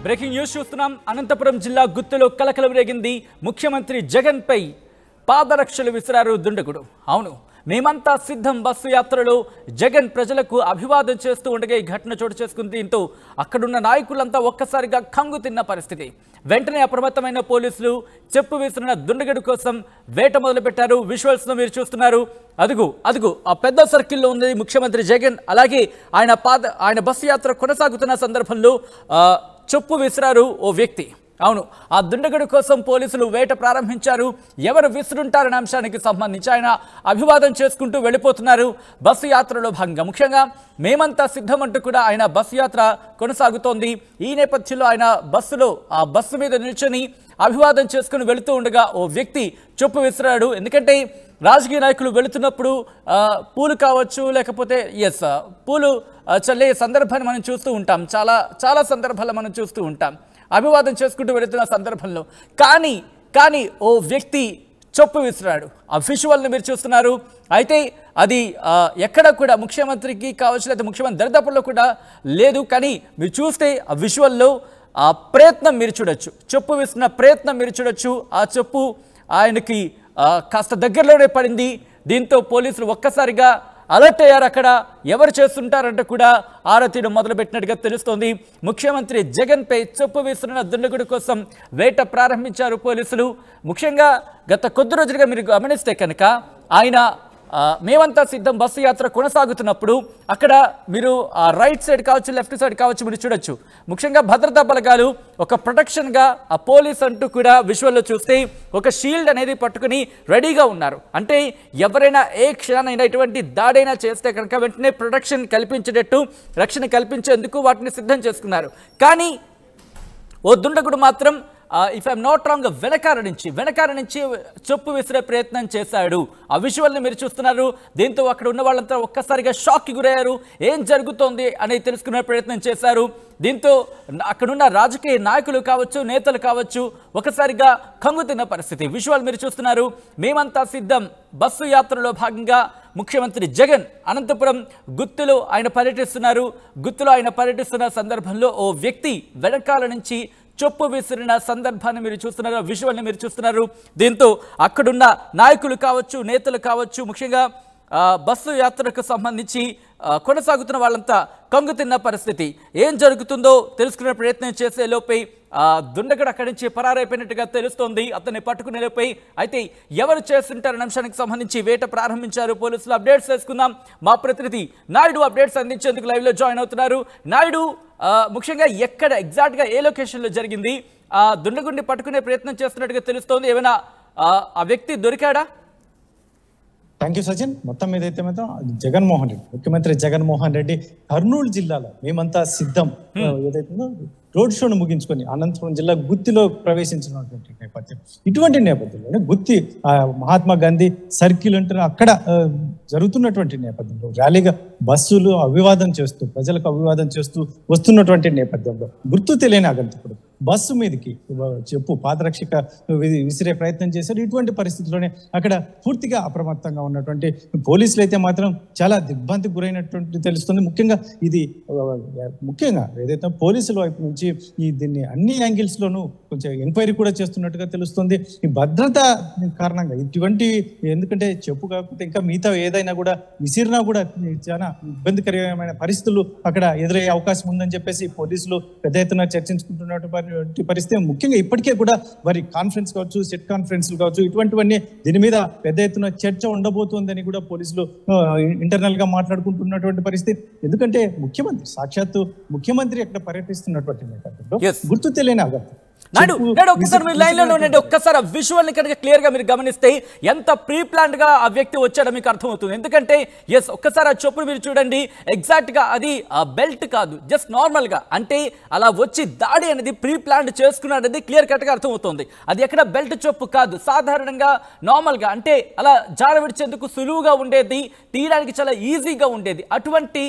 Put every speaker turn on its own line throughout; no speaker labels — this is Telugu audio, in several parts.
బ్రేకింగ్ న్యూస్ చూస్తున్నాం. అనంతపురం జిల్లా గుత్తులో కలకలం రేగింది. ముఖ్యమంత్రి జగన్ పై పాదరక్షలు విసిరారు దుండగుడు. అవును, మేమంతా సిద్ధం బస్సు యాత్రలో జగన్ ప్రజలకు అభివాదం చేస్తూ ఉండగా ఈ ఘటన చోటు చేసుకుంది. దీంతో అక్కడున్న నాయకులంతా ఒక్కసారిగా కంగు తిన్న పరిస్థితి. వెంటనే అప్రమత్తమైన పోలీసులు చెప్పు విసిరిన దుండగుడు కోసం వేట మొదలుపెట్టారు. విజువల్స్ ను మీరు చూస్తున్నారు. అదుగు ఆ పెద్ద సర్కిల్లో ఉంది ముఖ్యమంత్రి జగన్. అలాగే ఆయన బస్సు యాత్ర కొనసాగుతున్న సందర్భంలో చెప్పు విసిరారు ఓ వ్యక్తి. అవును, ఆ దుండగుడి కోసం పోలీసులు వేట ప్రారంభించారు. ఎవరు విసురుంటారనే అంశానికి సంబంధించి ఆయన అభివాదం చేసుకుంటూ వెళ్ళిపోతున్నారు బస్సు యాత్రలో భాగంగా. ముఖ్యంగా మేమంతా సిద్ధమంటూ కూడా ఆయన బస్సు యాత్ర కొనసాగుతోంది. ఈ నేపథ్యంలో ఆయన ఆ బస్సు మీద నిల్చొని అభివాదం చేసుకుని వెళుతూ ఉండగా ఓ వ్యక్తి చెప్పు విసిరాడు. ఎందుకంటే రాజకీయ నాయకులు వెళుతున్నప్పుడు పూలు కావచ్చు, లేకపోతే పూలు చల్లే సందర్భాన్ని మనం చూస్తూ ఉంటాం. చాలా సందర్భాల్లో మనం చూస్తూ ఉంటాం అభివాదం చేసుకుంటూ వెళుతున్న సందర్భంలో. కానీ ఓ వ్యక్తి చెప్పు విసిరాడు. ఆ విజువల్ని మీరు చూస్తున్నారు. అయితే అది ఎక్కడ కూడా ముఖ్యమంత్రికి కావచ్చు, లేదా ముఖ్యమంత్రి దరిదాపుల్లో కూడా లేదు. కానీ మీరు చూస్తే ఆ విజువల్లో ఆ ప్రయత్నం మీరు చూడొచ్చు, చెప్పు విసిరిన ప్రయత్నం మీరు చూడొచ్చు. ఆ చెప్పు ఆయనకి కాస్త దగ్గరలోనే పడింది. దీంతో పోలీసులు ఒక్కసారిగా అలర్ట్ అయ్యారు. అక్కడ ఎవరు చేస్తుంటారంటే కూడా ఆరా తీయడం మొదలుపెట్టినట్టుగా తెలుస్తోంది. ముఖ్యమంత్రి జగన్ పై చెప్పు విసిరిన దుండగుడి కోసం వేట ప్రారంభించారు పోలీసులు. ముఖ్యంగా గత కొద్ది రోజులుగా మీరు గమనిస్తే కనుక ఆయన మేమంతా సిద్ధం బస్సు యాత్ర కొనసాగుతున్నప్పుడు అక్కడ మీరు రైట్ సైడ్ కావచ్చు, లెఫ్ట్ సైడ్ కావచ్చు, మీరు చూడొచ్చు. ముఖ్యంగా భద్రతా బలగాలు ఒక ప్రొటెక్షన్గా ఆ పోలీస్ అంటూ కూడా విజువల్లో చూస్తే ఒక షీల్డ్ అనేది పట్టుకుని రెడీగా ఉన్నారు. అంటే ఎవరైనా ఏ క్షణానైనా ఎటువంటి దాడైనా చేస్తే కనుక వెంటనే ప్రొటెక్షన్ కల్పించేటట్టు, రక్షణ కల్పించేందుకు వాటిని సిద్ధం చేసుకున్నారు. కానీ ఓ దుండగుడు మాత్రం ఇఫ్ ఐఎమ్ నాట్ రాంగ్ వెనకాల నుంచి చెప్పు విసిరే ప్రయత్నం చేశాడు. ఆ విజువల్ని మీరు చూస్తున్నారు. దీంతో అక్కడ ఉన్న వాళ్ళంతా ఒక్కసారిగా షాక్కి గురయ్యారు. ఏం జరుగుతోంది అనేది తెలుసుకునే ప్రయత్నం చేశారు. దీంతో అక్కడున్న రాజకీయ నాయకులు కావచ్చు, నేతలు కావచ్చు, ఒకసారిగా కంగు తిన్న పరిస్థితి. విజువల్ మీరు చూస్తున్నారు. మేమంతా సిద్ధం బస్సు యాత్రలో భాగంగా ముఖ్యమంత్రి జగన్ అనంతపురం గుత్తులో ఆయన పర్యటిస్తున్న సందర్భంలో ఓ వ్యక్తి వెనకాల నుంచి చెప్పు విసిరిన సందర్భాన్ని మీరు చూస్తున్నారు. విజువల్ని మీరు చూస్తున్నారు. దీంతో అక్కడున్న నాయకులు కావచ్చు, నేతలు కావచ్చు, ముఖ్యంగా బస్సు యాత్రకు సంబంధించి కొనసాగుతున్న వాళ్ళంతా కంగు తిన్న పరిస్థితి. ఏం జరుగుతుందో తెలుసుకునే ప్రయత్నం చేసే లోపై దుండగుడు అక్కడి నుంచి పరారైపోయినట్టుగా తెలుస్తోంది. అతన్ని పట్టుకునే లోపై అయితే ఎవరు చేస్తుంటారనే అంశానికి సంబంధించి వేట ప్రారంభించారు పోలీసులు. అప్డేట్స్ చేసుకుందాం. మా ప్రతినిధి నాయుడు అప్డేట్స్ అందించేందుకు లైవ్లో జాయిన్ అవుతున్నారు. నాయుడు, ముఖ్యంగా ఎక్కడ ఎగ్జాక్ట్గా ఏ లొకేషన్లో జరిగింది? దుండగుడిని పట్టుకునే ప్రయత్నం చేస్తున్నట్టుగా తెలుస్తోంది. ఏమైనా ఆ వ్యక్తి దొరికాడా?
Thank you Sachin. మొత్తం మీద అయితే జగన్మోహన్ రెడ్డి, ముఖ్యమంత్రి జగన్మోహన్ రెడ్డి కర్నూలు జిల్లాలో మేమంతా సిద్ధం ఏదైతుందో రోడ్ షోను ముగించుకొని అనంతపురం జిల్లా గుత్తిలో ప్రవేశించినటువంటి నేపథ్యం. ఇటువంటి నేపథ్యంలోనే గుత్తి మహాత్మా గాంధీ సర్కిల్ అంటారు, అక్కడ జరుగుతున్నటువంటి నేపథ్యంలో ర్యాలీగా బస్సులు ప్రజలకు అభివాదం చేస్తూ వస్తున్నటువంటి నేపథ్యంలో గుర్తు తెలియని అగంతకుడు బస్సు మీదకి చెప్పు పాదరక్షిక విసిరే ప్రయత్నం చేశారు. ఇటువంటి పరిస్థితుల్లోనే అక్కడ పూర్తిగా అప్రమత్తంగా ఉన్నటువంటి పోలీసులు అయితే మాత్రం చాలా దిగ్భ్రాంతికి గురైనటువంటి తెలుస్తుంది. ముఖ్యంగా ఏదైతే పోలీసుల వైపు నుంచి దీన్ని అన్ని యాంగిల్స్ లోనూ కొంచెం ఎంక్వైరీ కూడా చేస్తున్నట్టుగా తెలుస్తుంది. ఈ భద్రత కారణంగా ఎందుకంటే చెప్పు కాకపోతే ఇంకా మిగతా ఏదైనా కూడా విసిరినా కూడా చాలా ఇబ్బందికరమైన పరిస్థితులు అక్కడ ఎదురయ్యే అవకాశం ఉందని చెప్పేసి పోలీసులు పెద్ద ఎత్తున చర్చించుకుంటున్నటువంటి పరిస్థితి. ముఖ్యంగా ఇప్పటికే కూడా వారి కాన్ఫరెన్స్ కావచ్చు, సెట్ కాన్ఫరెన్స్లు కావచ్చు, ఇటువంటివన్నీ దీని మీద పెద్ద ఎత్తున చర్చ ఉండబోతోందని కూడా పోలీసులు ఇంటర్నల్ గా మాట్లాడుకుంటున్నటువంటి పరిస్థితి. ఎందుకంటే సాక్షాత్తు ముఖ్యమంత్రి అక్కడ పర్యటిస్తున్నటువంటి నేపథ్యంలో గుర్తు తెలియని అగత్యం.
నాయుడు, ఒక్కసారి మీరు లైన్లో ఉండండి. ఒక్కసారి ఆ విజువల్ని కనుక క్లియర్గా మీరు గమనిస్తే ఎంత ప్రీ ప్లాన్డ్గా ఆ వ్యక్తి వచ్చాడో మీకు అర్థమవుతుంది. ఎందుకంటే ఒక్కసారి ఆ చెప్పులు మీరు చూడండి. ఎగ్జాక్ట్గా అది బెల్ట్ కాదు, జస్ట్ నార్మల్గా, అంటే అలా వచ్చి దాడి అనేది ప్రీ ప్లాన్డ్ చేసుకున్నాడనేది క్లియర్ కట్గా అర్థమవుతుంది. అది ఎక్కడ బెల్ట్ చెప్పు కాదు, సాధారణంగా నార్మల్గా, అంటే అలా జార విడిచేందుకు సులువుగా ఉండేది, తీయడానికి చాలా ఈజీగా ఉండేది. అటువంటి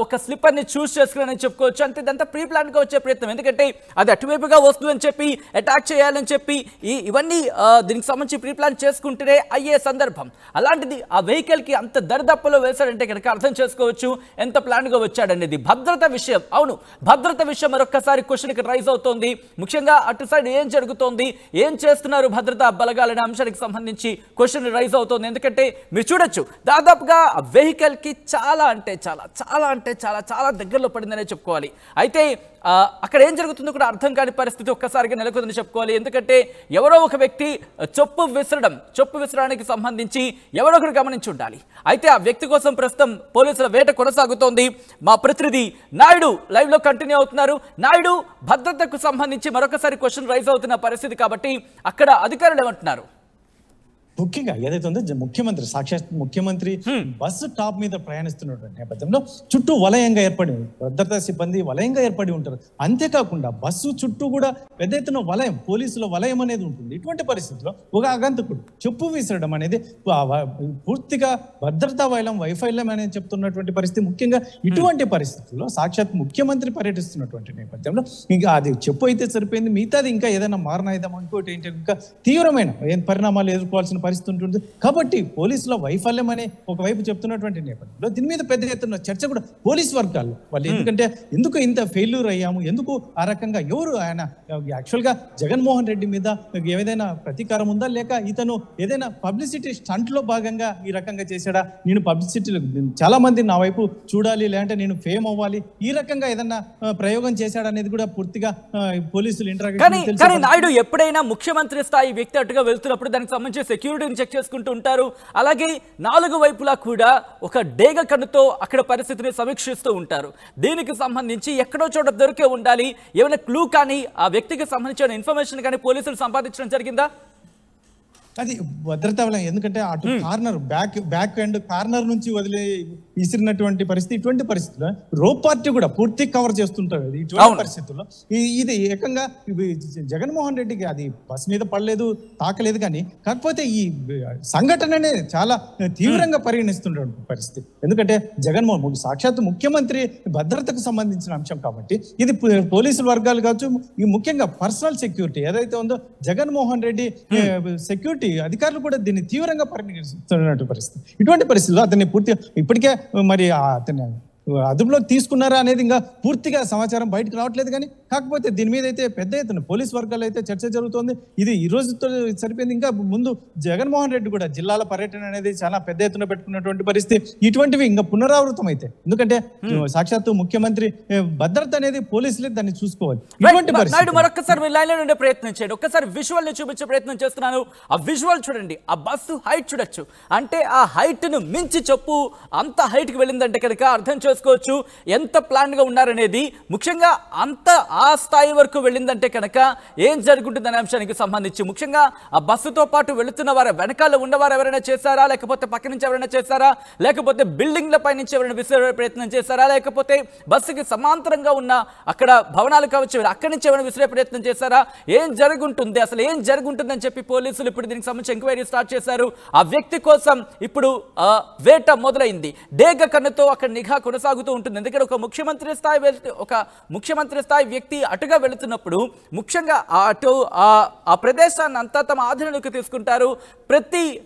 ఒక స్లిప్పర్ని చూస్ చేసుకున్నానని చెప్పుకోవచ్చు. అంటే ఇదంతా ప్రీ ప్లాన్డ్గా వచ్చే ప్రయత్నం. ఎందుకంటే అది అటువైపుగా వస్తుందని చెప్పి చెప్పి అటాక్ చేయాలని చెప్పి ఇవన్నీ దీనికి సంబంధించి ప్రీ ప్లాన్ చేసుకుంటేనే అయ్యే సందర్భం. అలాంటిది ఆ వెహికల్కి అంత దరిదప్పలో వేశాడంటే కనుక అర్థం చేసుకోవచ్చు ఎంత ప్లాన్గా వచ్చాడనేది. భద్రత విషయం, అవును భద్రత విషయం మరొక్కసారి క్వశ్చన్కి రైజ్ అవుతోంది. ముఖ్యంగా అటు సైడ్ ఏం జరుగుతోంది, ఏం చేస్తున్నారు భద్రతా బలగాలనే అంశానికి సంబంధించి క్వశ్చన్ రైజ్ అవుతోంది. ఎందుకంటే మీరు చూడొచ్చు దాదాపుగా వెహికల్కి చాలా అంటే చాలా దగ్గరలో పడిందనే చెప్పుకోవాలి. అయితే అక్కడ ఏం జరుగుతుందో కూడా అర్థం కాని పరిస్థితి ఒక్కసారిగా నెలకొందని చెప్పుకోవాలి. ఎందుకంటే ఎవరో ఒక వ్యక్తి చొప్పు విసరడానికి సంబంధించి ఎవరో ఒకరు గమనించి ఉండాలి. అయితే ఆ వ్యక్తి కోసం ప్రస్తుతం పోలీసుల వేట కొనసాగుతోంది. మా ప్రతినిధి నాయుడు లైవ్ లో కంటిన్యూ అవుతున్నారు. నాయుడు, భద్రతకు సంబంధించి మరొకసారి క్వశ్చన్ రైజ్ అవుతున్న పరిస్థితి కాబట్టి అక్కడ అధికారులు ఏమంటున్నారు?
ముఖ్యంగా ఏదైతే ఉందో ముఖ్యమంత్రి సాక్షాత్ ముఖ్యమంత్రి బస్సు టాప్ మీద ప్రయాణిస్తున్నటువంటి నేపథ్యంలో చుట్టూ వలయంగా ఏర్పడి భద్రతా సిబ్బంది వలయంగా ఏర్పడి ఉంటారు. అంతేకాకుండా బస్సు చుట్టూ కూడా పెద్ద ఎత్తున వలయం, పోలీసుల వలయం అనేది ఉంటుంది. ఇటువంటి పరిస్థితుల్లో ఒక ఆగంతకుడు చెప్పు విసరడం అనేది పూర్తిగా భద్రతా వైఫల్యం అనేది చెప్తున్నటువంటి పరిస్థితి. ముఖ్యంగా ఇటువంటి పరిస్థితుల్లో సాక్షాత్ ముఖ్యమంత్రి పర్యటిస్తున్నటువంటి నేపథ్యంలో ఇంకా అది చెప్పు అయితే సరిపోయింది, మిగతాది ఇంకా ఏదైనా మారణాయుధం ఇంకోటి ఏంటి ఇంకా తీవ్రమైన పరిణామాలు ఎదుర్కోవాల్సిన పరిస్థితి ఉంటుంది. కాబట్టి పోలీసుల వైఫల్యం అనే ఒకవైపు చెప్తున్నటువంటి నేపథ్యంలో దీని మీద పెద్ద ఎత్తున చర్చ కూడా పోలీస్ వర్గాల్లో వాళ్ళు ఎందుకంటే ఎందుకు ఇంత ఫెయిల్యూర్ అయ్యాము, ఎందుకు ఆ రకంగా ఎవరు ఆయన యాక్చువల్గా జగన్మోహన్ రెడ్డి మీద ఏదైనా ప్రతీకారం ఉందా, లేక ఇతను ఏదైనా పబ్లిసిటీ స్టంట్ లో భాగంగా ఈ రకంగా చేశాడా, నేను పబ్లిసిటీలో చాలా మంది నా వైపు చూడాలి లేదంటే నేను ఫేమ్ అవ్వాలి ఈ రకంగా ఏదన్నా ప్రయోగం చేశాడా అనేది కూడా పూర్తిగా పోలీసులు ఇంటరాక్షన్.
కానీ నాయుడు ఎప్పుడైనా ముఖ్యమంత్రి స్థాయి వ్యక్తి అటుగా వెళ్తున్నప్పుడు దానికి సంబంధించి సెక్యూరిటీని చెక్ చేసుకుంటూ ఉంటారు. అలాగే నాలుగు వైపులా కూడా ఒక డేగ కన్నుతో అక్కడ పరిస్థితిని సమీక్షిస్తూ ఉంటారు. దీనికి సంబంధించి ఎక్కడో చోట దొరికే ఉండాలి. ఏమైనా క్లూ కానీ ఆ వ్యక్తికి సంబంధించిన ఇన్ఫర్మేషన్ కానీ పోలీసులు సంపాదించడం జరిగిందా?
అది భద్రతా వలయం, ఎందుకంటే అటు కార్నర్ బ్యాక్ అండ్ కార్నర్ నుంచి విసిరినటువంటి పరిస్థితి. ఇటువంటి పరిస్థితుల్లో రోప్ పార్టీ కూడా పూర్తి కవర్ చేస్తుంటారు. ఇటువంటి పరిస్థితుల్లో ఇది ఏకంగా జగన్మోహన్ రెడ్డికి అది బస్ మీద పడలేదు, తాకలేదు, కానీ కాకపోతే ఈ సంఘటననే చాలా తీవ్రంగా పరిగణిస్తున్నటువంటి పరిస్థితి. ఎందుకంటే జగన్మోహన్ సాక్షాత్ ముఖ్యమంత్రి భద్రతకు సంబంధించిన అంశం కాబట్టి ఇది పోలీసుల వర్గాలు కావచ్చు, ముఖ్యంగా పర్సనల్ సెక్యూరిటీ ఏదైతే ఉందో జగన్మోహన్ రెడ్డి సెక్యూరిటీ అధికారులు కూడా దీన్ని తీవ్రంగా పరిగణిస్తున్నటువంటి పరిస్థితి. ఇటువంటి పరిస్థితుల్లో అతన్ని పూర్తిగా ఇప్పటికే మరి అతన్ని అదుపులోకి తీసుకున్నారా అనేది ఇంకా పూర్తిగా సమాచారం బయటకు రావట్లేదు. కానీ కాకపోతే దీని మీద అయితే పెద్ద ఎత్తున పోలీస్ వర్గాలు అయితే చర్చ జరుగుతోంది. ఇది ఈ రోజుతో సరిపోయింది. ఇంకా ముందు జగన్మోహన్ రెడ్డి కూడా జిల్లాల పర్యటన అనేది చాలా పెద్ద ఎత్తున పెట్టుకున్నటువంటి పరిస్థితి. ఇటువంటివి ఇంకా పునరావృతం అయితే ఎందుకంటే సాక్షాత్తు ముఖ్యమంత్రి భద్రత అనేది పోలీసులే దాన్ని చూసుకోవాలి. ఇటువంటి పరిస్థితి
మరొకసారి లైన్ లో ఉండే ప్రయత్నం చేయండి. ఒక్కసారి విజువల్ ని చూపించే ప్రయత్నం చేస్తున్నాను. ఆ విజువల్ చూడండి, ఆ బస్సు హైట్ చూడొచ్చు. అంటే ఆ హైట్ ను మించి చెప్పు అంత హైట్ కి వెళ్ళిందంటే కనుక అర్థం చేసుకోవచ్చు ఎంత ప్లాన్ గా ఉన్నారనేది. ముఖ్యంగా అంత ఆ స్థాయి వరకు వెళ్ళిందంటే కనుక ఏం జరుగుతుందనే అంశానికి సంబంధించి ముఖ్యంగా ఆ బస్సుతో పాటు వెళుతున్న వారు వెనకాల ఉన్నవారు ఎవరైనా చేశారా, లేకపోతే పక్క నుంచి ఎవరైనా చేశారా, లేకపోతే బిల్డింగ్ల పై నుంచి ఎవరైనా విసిరే ప్రయత్నం చేశారా, లేకపోతే బస్సుకి సమాంతరంగా ఉన్న అక్కడ భవనాలు కావచ్చు అక్కడి నుంచి ఎవరైనా విసిరే ప్రయత్నం చేశారా, ఏం జరుగుంటుంది, అసలు ఏం జరుగుంటుందని చెప్పి పోలీసులు ఇప్పుడు దీనికి సంబంధించి ఎంక్వైరీ స్టార్ట్ చేశారు. ఆ వ్యక్తి కోసం ఇప్పుడు వేట మొదలైంది. డేగ కన్నుతో అక్కడ నిఘా కొనసాగుతూ ఉంటుంది. ఎందుకంటే ఒక ముఖ్యమంత్రి స్థాయి వ్యక్తి అటుగా వెళుతున్నప్పుడు ముఖ్యంగా అటు ఆ ప్రదేశాన్ని అంతా తమ ఆధీనంలోకి తీసుకుంటారు.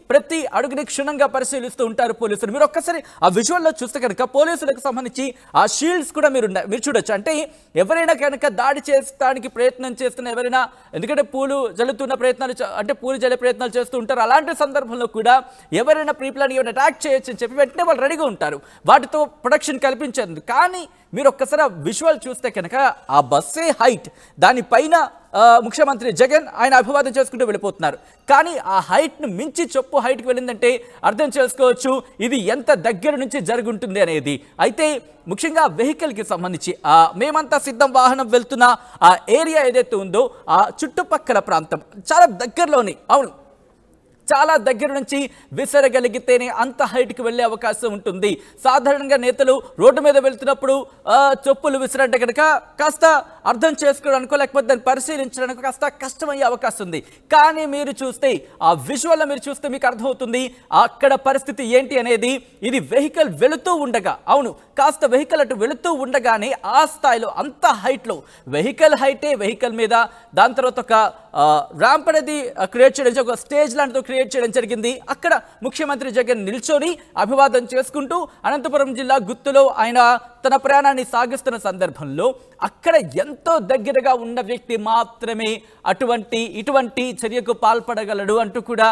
ప్రతి అడుగుని క్షుణ్ణంగా పరిశీలిస్తూ ఉంటారు పోలీసులు. మీరు ఒక్కసారి ఆ విజువల్లో చూస్తే కనుక పోలీసులకు సంబంధించి ఆ షీల్డ్స్ కూడా మీరు చూడొచ్చు. అంటే ఎవరైనా కనుక దాడి చేయడానికి ప్రయత్నం చేస్తున్న ఎవరైనా, ఎందుకంటే పూలు జల్లుతున్న ప్రయత్నాలు అంటే పూలు జల్లే ప్రయత్నాలు చేస్తూ ఉంటారు. అలాంటి సందర్భంలో కూడా ఎవరైనా ప్రీ ప్లాన్ ఏమైనా అటాక్ చేయొచ్చు అని చెప్పి వెంటనే వాళ్ళు రెడీగా ఉంటారు వాటితో ప్రొటెక్షన్ కల్పించేందుకు. కానీ మీరు ఒక్కసారి విజువల్ చూస్తే కనుక ఆ బస్సే హైట్, దానిపైన ముఖ్యమంత్రి జగన్ ఆయన అభివాదం చేసుకుంటూ వెళ్ళిపోతున్నారు. కానీ ఆ హైట్ను మించి చెప్పు హైట్కి వెళ్ళిందంటే అర్థం చేసుకోవచ్చు ఇది ఎంత దగ్గర నుంచి జరుగుంటుంది అనేది. అయితే ముఖ్యంగా వెహికల్కి సంబంధించి మేమంతా సిద్ధం వాహనం వెళ్తున్న ఆ ఏరియా ఏదైతే ఉందో ఆ చుట్టుపక్కల ప్రాంతం చాలా దగ్గరలోని, అవును చాలా దగ్గర నుంచి విసరగలిగితేనే అంత హైట్కి వెళ్ళే అవకాశం ఉంటుంది. సాధారణంగా నేతలు రోడ్డు మీద వెళ్తున్నప్పుడు చెప్పులు విసిరంటే కనుక కాస్త అర్థం చేసుకోవడానికో లేకపోతే దాన్ని పరిశీలించడానికి కాస్త కష్టమయ్యే అవకాశం ఉంది. కానీ మీరు చూస్తే ఆ విజువల్ మీరు చూస్తే మీకు అర్థమవుతుంది అక్కడ పరిస్థితి ఏంటి అనేది. ఇది వెహికల్ వెళుతూ ఉండగా, అవును కాస్త వెహికల్ అటు వెళుతూ ఉండగానే ఆ స్థాయిలో అంత హైట్లో వెహికల్ హైటే, వెహికల్ మీద దాని తర్వాత ఒక ర్యాంప్ అనేది క్రియేట్ చేయడం, ఒక స్టేజ్ లాంటిదో క్రియేట్ చేయడం జరిగింది. అక్కడ ముఖ్యమంత్రి జగన్ నిల్చొని అభివాదం చేసుకుంటూ అనంతపురం జిల్లా గుత్తులో ఆయన తన ప్రయాణాన్ని సాగిస్తున్న సందర్భంలో అక్కడ ఎంతో దగ్గరగా ఉన్న వ్యక్తి మాత్రమే ఇటువంటి చర్యకు పాల్పడగలడు అంటూ కూడా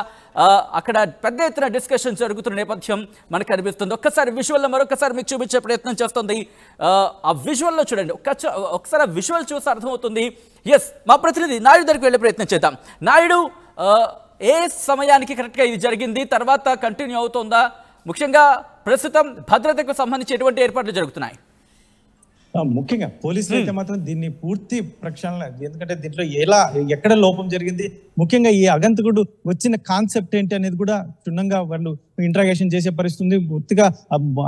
అక్కడ పెద్ద ఎత్తున డిస్కషన్ జరుగుతున్న నేపథ్యం మనకు అనిపిస్తుంది. ఒక్కసారి విజువల్లో మరొకసారి మీకు చూపించే ప్రయత్నం చేస్తుంది. ఆ విజువల్లో చూడండి, ఒకసారి ఆ విజువల్ చూసి అర్థమవుతుంది. ఎస్, మా ప్రతినిధి నాయుడు దగ్గరికి వెళ్ళే ప్రయత్నం చేద్దాం. నాయుడు, ఏ సమయానికి కరెక్ట్గా ఇది జరిగింది, తర్వాత కంటిన్యూ అవుతుందా? ముఖ్యంగా ప్రస్తుతం భద్రతకు సంబంధించి ఎటువంటి ఏర్పాట్లు జరుగుతున్నాయి?
ముఖ్యంగా పోలీసులు అయితే మాత్రం దీన్ని పూర్తి ప్రక్షాళన, ఎందుకంటే దీంట్లో ఎక్కడ లోపం జరిగింది, ముఖ్యంగా ఈ అగంతకుడు వచ్చిన కాన్సెప్ట్ ఏంటి అనేది కూడా క్షుణ్ణంగా వాళ్ళు ఇంట్రాగేషన్ చేసే పరిస్థితి పూర్తిగా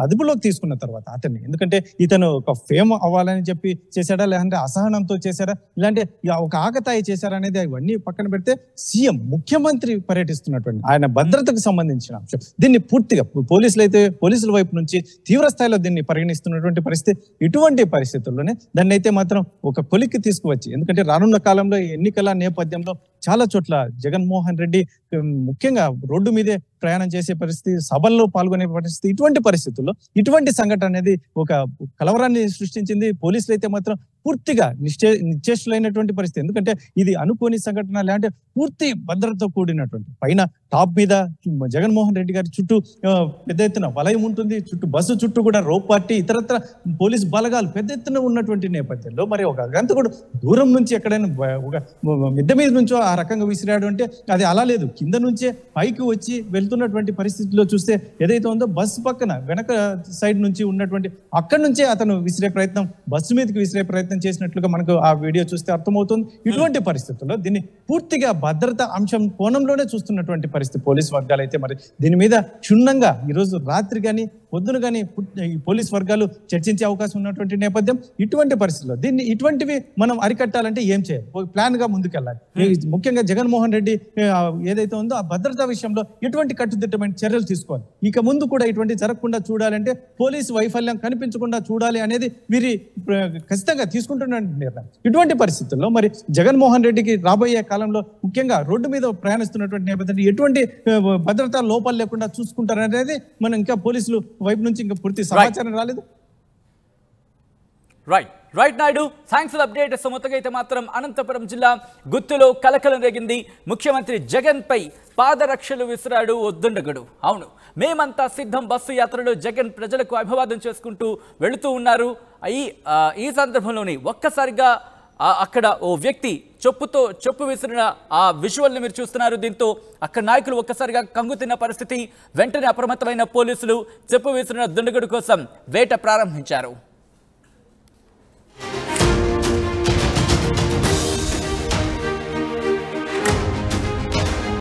అదుపులోకి తీసుకున్న తర్వాత అతన్ని, ఎందుకంటే ఇతను ఒక ఫేమ్ అవ్వాలని చెప్పి చేశాడా లేదంటే అసహనంతో చేశారా, ఇలాంటి ఒక ఆకతాయి చేశారా అనేది ఇవన్నీ పక్కన పెడితే సీఎం ముఖ్యమంత్రి పర్యటిస్తున్నటువంటి ఆయన భద్రతకు సంబంధించిన అంశం, దీన్ని పూర్తిగా పోలీసుల వైపు నుంచి తీవ్ర స్థాయిలో దీన్ని పరిగణిస్తున్నటువంటి పరిస్థితి. ఇటువంటి పరిస్థితుల్లోనే దాన్ని అయితే మాత్రం ఒక కొలిక్కి తీసుకువచ్చి, ఎందుకంటే రానున్న కాలంలో ఎన్నికల నేపథ్యంలో చాలా చోట్ల జగన్మోహన్ రెడ్డి ముఖ్యంగా రోడ్డు మీదే ప్రయాణం చేసే పరిస్థితి, సభల్లో పాల్గొనే పరిస్థితి, ఇటువంటి పరిస్థితుల్లో ఇటువంటి సంఘటన అనేది ఒక కలవరాన్ని సృష్టించింది. పోలీసులు అయితే మాత్రం పూర్తిగా నిశ్చేష్టులైనటువంటి పరిస్థితి, ఎందుకంటే ఇది అనుకోని సంఘటన, లేదంటే పూర్తి భద్రతతో కూడినటువంటి పైన టాప్ మీద జగన్మోహన్ రెడ్డి గారి చుట్టూ పెద్ద ఎత్తున వలయం ఉంటుంది, బస్సు చుట్టూ కూడా రోప్ పార్టీ ఇతరత్ర పోలీస్ బలగాలు పెద్ద ఎత్తున ఉన్నటువంటి నేపథ్యంలో మరి ఒక గంతకుడు దూరం నుంచి ఎక్కడైనా ఒక మిద్దె మీద నుంచో ఆ రకంగా విసిరాడు అంటే అది అలా లేదు, కింద నుంచే పైకి వచ్చి వెళ్తున్నటువంటి పరిస్థితిలో చూస్తే ఏదైతే ఉందో బస్సు పక్కన వెనక సైడ్ నుంచి ఉన్నటువంటి అక్కడి నుంచే అతను విసిరే ప్రయత్నం, బస్సు మీదకి విసిరే ప్రయత్నం చేసినట్లుగా మనకు ఆ వీడియో చూస్తే అర్థమవుతుంది. ఇటువంటి పరిస్థితుల్లో దీన్ని పూర్తిగా భద్రతా అంశం కోణంలోనే చూస్తున్నటువంటి పరిస్థితి పోలీస్ వర్గాలు అయితే మరి దీని మీద క్షుణ్ణంగా ఈరోజు రాత్రి కానీ పొద్దున కానీ ఈ పోలీస్ వర్గాలు చర్చించే అవకాశం ఉన్నటువంటి నేపథ్యం. ఇటువంటి పరిస్థితుల్లో ఇటువంటివి మనం అరికట్టాలంటే ఏం చేయాలి, ప్లాన్ గా ముందుకెళ్ళాలి. ముఖ్యంగా జగన్మోహన్ రెడ్డి ఏదైతే ఉందో ఆ భద్రతా విషయంలో ఎటువంటి కట్టుదిట్టమైన చర్యలు తీసుకోవాలి, ఇక ముందు కూడా ఇటువంటి జరగకుండా చూడాలంటే పోలీసు వైఫల్యం కనిపించకుండా చూడాలి అనేది వీరి ఖచ్చితంగా తీసుకుంటున్న నిర్ణయం. ఇటువంటి పరిస్థితుల్లో మరి జగన్మోహన్ రెడ్డికి రాబోయే కాలంలో ముఖ్యంగా రోడ్డు మీద ప్రయాణిస్తున్నటువంటి నేపథ్యంలో ఎటువంటి భద్రతా లోపాలు లేకుండా చూసుకుంటారనేది మనం ఇంకా పోలీసులు వైపు నుంచి ఇంకా పూర్తి సమాచారం రాలేదు.
Right Naidu, thanks for update. మొత్తంగా అయితే మాత్రం అనంతపురం జిల్లా గుత్తులో కలకలం రేగింది. ముఖ్యమంత్రి జగన్ పై పాదరక్షలు విసిరాడు ఓ దుండగుడు. అవును, మేమంతా సిద్ధం బస్సు యాత్రలో జగన్ ప్రజలకు అభివాదం చేసుకుంటూ వెళుతూ ఉన్నారు. ఈ సందర్భంలోనే ఒక్కసారిగా అక్కడ ఓ వ్యక్తి చెప్పు విసిరిన ఆ విజువల్ని మీరు చూస్తున్నారు. దీంతో అక్కడ నాయకులు ఒక్కసారిగా కంగుతిన్న పరిస్థితి. వెంటనే అప్రమత్తమైన పోలీసులు చెప్పు విసిరిన దుండగుడు కోసం వేట ప్రారంభించారు.